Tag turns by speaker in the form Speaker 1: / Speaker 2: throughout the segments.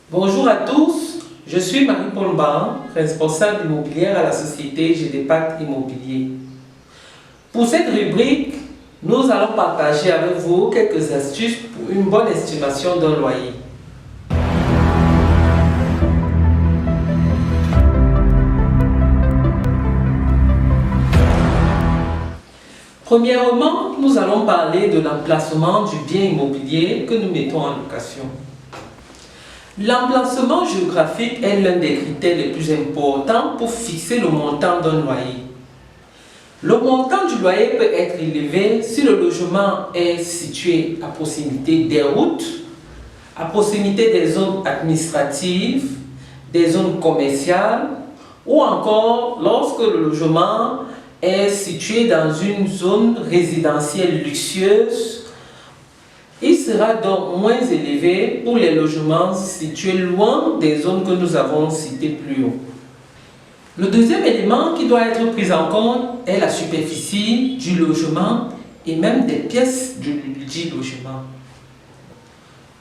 Speaker 1: Bonjour à tous, je suis Marie-Paul Mban, responsable immobilière à la société GDPAC Immobilier. Pour cette rubrique, nous allons partager avec vous quelques astuces pour une bonne estimation d'un loyer. Premièrement, nous allons parler de l'emplacement du bien immobilier que nous mettons en location. L'emplacement géographique est l'un des critères les plus importants pour fixer le montant d'un loyer. Le montant du loyer peut être élevé si le logement est situé à proximité des routes, à proximité des zones administratives, des zones commerciales ou encore lorsque le logement est situé dans une zone résidentielle luxueuse. Il sera donc moins élevé pour les logements situés loin des zones que nous avons citées plus haut. Le deuxième élément qui doit être pris en compte est la superficie du logement et même des pièces du dit logement.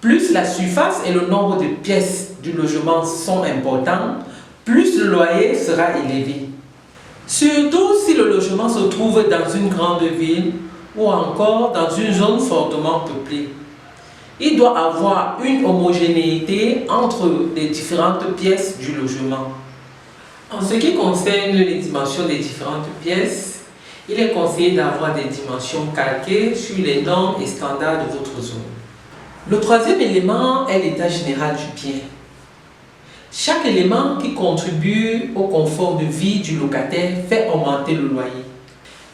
Speaker 1: Plus la surface et le nombre de pièces du logement sont importants, plus le loyer sera élevé. Surtout si le logement se trouve dans une grande ville ou encore dans une zone fortement peuplée. Il doit avoir une homogénéité entre les différentes pièces du logement. En ce qui concerne les dimensions des différentes pièces, il est conseillé d'avoir des dimensions calquées sur les normes et standards de votre zone. Le troisième élément est l'état général du bien. Chaque élément qui contribue au confort de vie du locataire fait augmenter le loyer.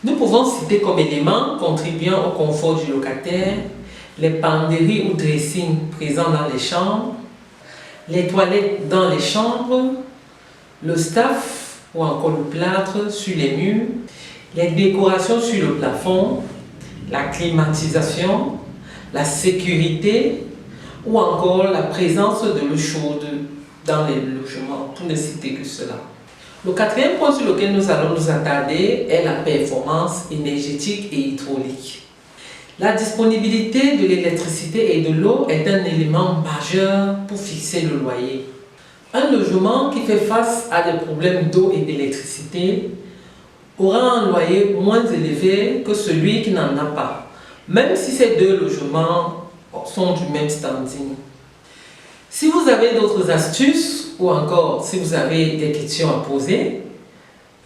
Speaker 1: Nous pouvons citer comme éléments contribuant au confort du locataire les penderies ou dressings présents dans les chambres, les toilettes dans les chambres, le staff ou encore le plâtre sur les murs, les décorations sur le plafond, la climatisation, la sécurité ou encore la présence de l'eau chaude dans les logements, pour ne citer que cela. Le quatrième point sur lequel nous allons nous attarder est la performance énergétique et hydraulique. La disponibilité de l'électricité et de l'eau est un élément majeur pour fixer le loyer. Un logement qui fait face à des problèmes d'eau et d'électricité aura un loyer moins élevé que celui qui n'en a pas, même si ces deux logements sont du même standing. Si vous avez d'autres astuces ou encore si vous avez des questions à poser,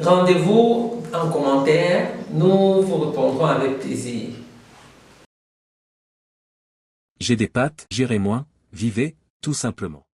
Speaker 1: rendez-vous en commentaire, nous vous répondrons avec plaisir.
Speaker 2: GDPAC, gérez moins, vivez, tout simplement.